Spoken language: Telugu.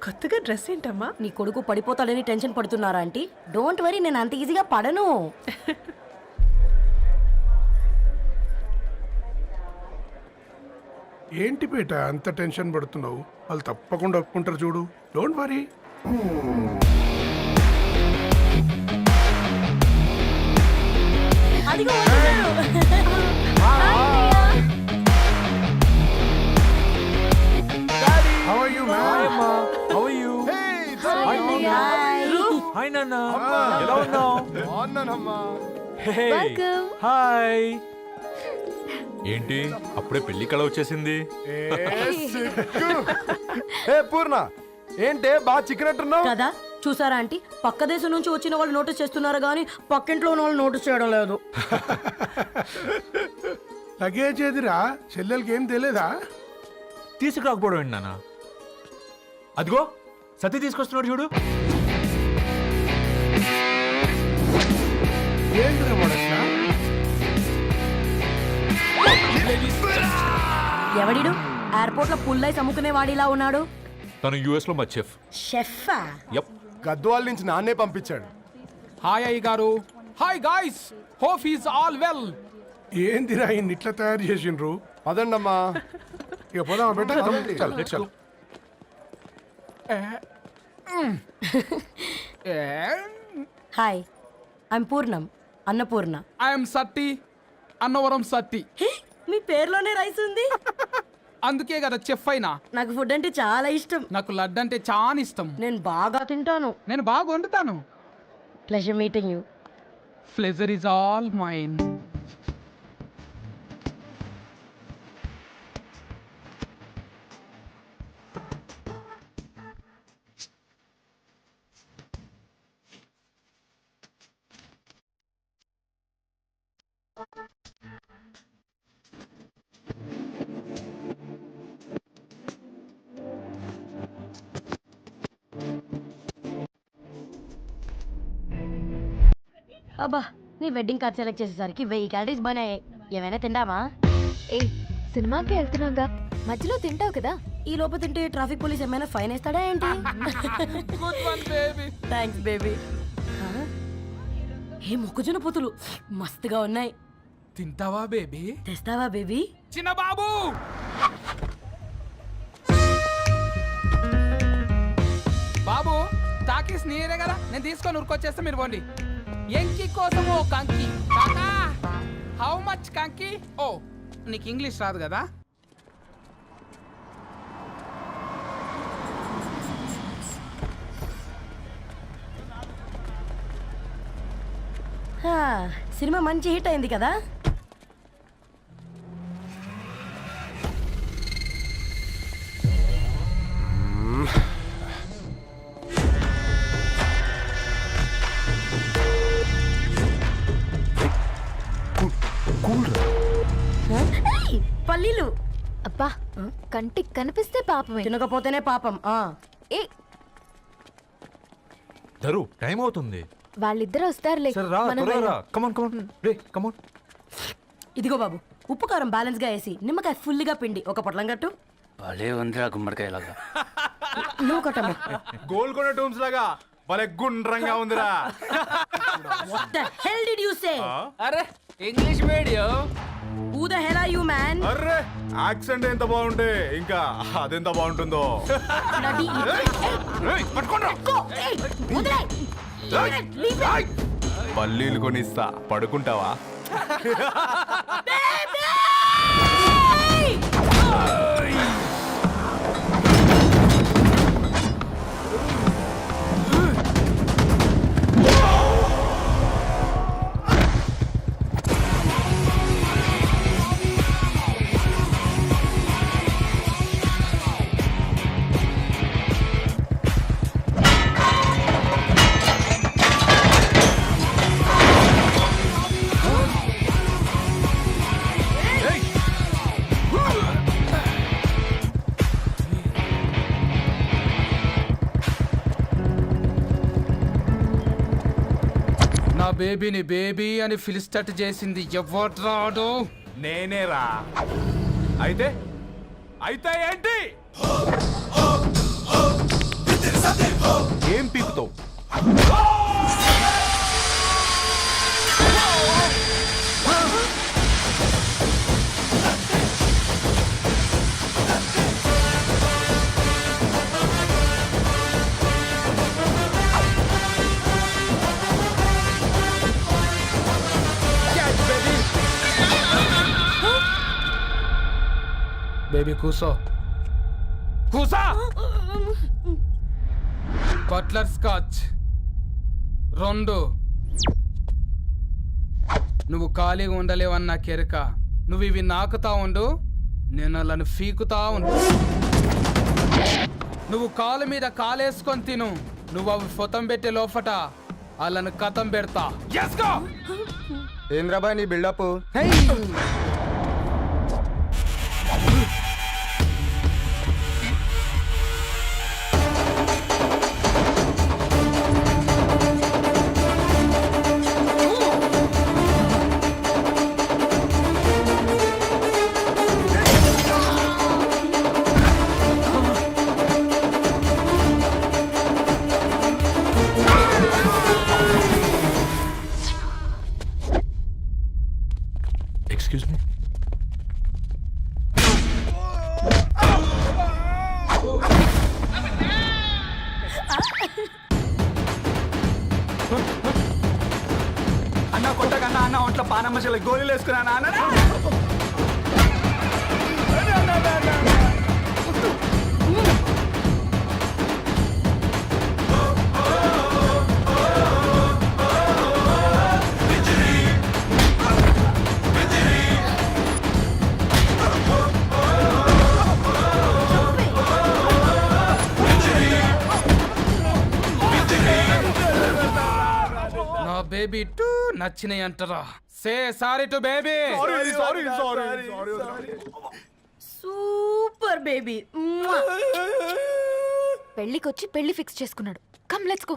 కొత్తగా డ్రెస్ ఏంటమ్మా? నీ కొడుకు పడిపోతాడని టెన్షన్ పడుతున్నారా ఆంటీ? డోంట్ వరీ, నేను అంత ఈజీగా పడను. ఏంటి పేట అంత టెన్షన్ పడుతున్నావు? వాళ్ళు తప్పకుండా ఒప్పుకుంటారు చూడు. Don't worry. అదిగో వస్తున్నాడు. How are you, man? How are you? Hi నాన్న, ఎలా ఉన్నావు? హాయ్. ఏంటి అప్పుడే పెళ్లి కళ వచ్చేసింది? పూర్ణ ఏంటే బాగా చిక్కినట్టున్నావు కదా చూసారా ఆంటీ, పక్క దేశం నుంచి వచ్చిన వాళ్ళు నోటీస్ చేస్తున్నారు కానీ పక్కింట్లో ఉన్న వాళ్ళు నోటీస్ చేయడం లేదు. లగేజ్ ఏదిరా? చెల్లెలకి ఏం తెలియదా? తీసుకురాకపోవడం ఏంటి నాన్న? అదిగో సతీ తీసుకొస్తున్నాడు చూడు. ఏంటిరా వాడట్లా? ఎవడిడు ఎయిర్పోర్ట్ లో పుల్లై సముకునే వాడిలా ఉన్నాడు? తను యుఎస్ లో మా చెఫ్. షెఫా? యప్. గద్వాల నుంచి నాన్నే పంపించాడు. హాయ్ అయ్య గారు. Hi guys, hope is all well. ఏందిరా ఇన్ని ఇట్లా తయారు చేసిండ్రు? పదండమ్మా. ఇక పోదామా బెట్ట? చల్ చల్. హాయ్, ఐమ్ పూర్ణం, అన్నపూర్ణ. ఐఎమ్ సత్తి, అన్నవరం సత్తి. మీ పేరులోనే రైస్ ఉంది. అందుకే కదా చెఫ్ అయినా. నాకు ఫుడ్ అంటే చాలా ఇష్టం. నాకు లడ్డు అంటే చాలా ఇష్టం. నేను బాగా తింటాను. నేను బాగా వండుతాను. Pleasure meeting you. Pleasure is all mine. అబ్బా, నీ వెడ్డింగ్ కార్డ్ సెలెక్ట్ చేసేసరికి 1000 క్యాలరీస్ బర్న్ అయ్యాయి. ఏమైనా తింటావా? ఏ సినిమాకి వెళ్తున్నాగా, మధ్యలో తింటావు కదా. ఈ లోపు తింటే ట్రాఫిక్ పోలీస్ ఏమైనా ఫైన్ వేస్తాడా ఏంటి? Good one baby. Thanks baby. ఏ మొక్కజొన్న పొతులు మస్తుగా ఉన్నాయి. తింటావా బేబీ? తెస్తావా బేబీ? చిన్న బాబు. బాబు టాకీస్ నీరే కదా, నేను తీసుకొని ఉరికొచ్చేస్తే మీరు పోండి. ఎంకి కోసం ఓ కంకి. కాకా హౌ మచ్ కంకి? ఓ నీకు ఇంగ్లీష్ రాదు కదా. హా, సినిమా మంచి హిట్ అయింది కదా. ఏయ్, పల్లీలు. అబ్బా, కంటికి కనిపిస్తే పాపమే. తినకపోతేనే పాపం. ఏ ధరు టైం అవుతుంది. వాళ్ళిద్దరు వస్తారులే. సరే రా, మనం త్వరగా రా. వెళ్దాం. కమాన్ కమాన్ రే, కమాన్. ఇదిగో బాబు, ఉప్పు కారం బ్యాలెన్స్ గా వేసి నిమ్మకాయ ఫుల్గా పిండి ఒక పొట్లం కట్టు. భలే ఉందిరా గుమ్మడికాయలాగా. నువ్వు కట్టమ్మా. గోల్కొండ టూమ్స్ లాగా భలే గుండ్రంగా ఉందిరా. What the hell did you say? అరే English medium. Who the hell are you, man? Array accent ఎంత బాగుంటే ఇంకా అదెంత బాగుంటుందో. Bloody idiot. Go. Hey, వదిలేయ్. Leave it. పల్లీలు కొనిస్తా, పడుకుంటావా? Baby! నా బేబీని బేబీ అని పిలిచేటట్టు చేసింది ఎవరు రాడు? నేనేరా. అయితే అయితే ఏంటి? ఏం పీకుతావు? బేబీ కూసో కూసా. Buttler scotch 2. నువ్వు ఖాళీగా ఉండలేవన్న కెరక. నువ్వు ఇవి నాకుతా ఉండు, నేను అలాను ఫీకుతా ఉండు. నువ్వు కాలు మీద కాలేసుకొని తిను. నువ్వు అవి ఫొతం పెట్టే లోపట వాళ్ళను కథం పెడతా. ఏంద్రాబాయ్ నీ బిల్డప్? Excuse me. అన్న కొట్టకన్నా అన్న ఒంట్లో పానమ్మశల గోళీలు వేసుకున్నా అన్న. నా బేబీ టూ నచ్చినాయి అంటారా? Say sorry to baby. Super baby. పెళ్ళికొచ్చి పెళ్లి ఫిక్స్ చేసుకున్నాడు. Come let's go.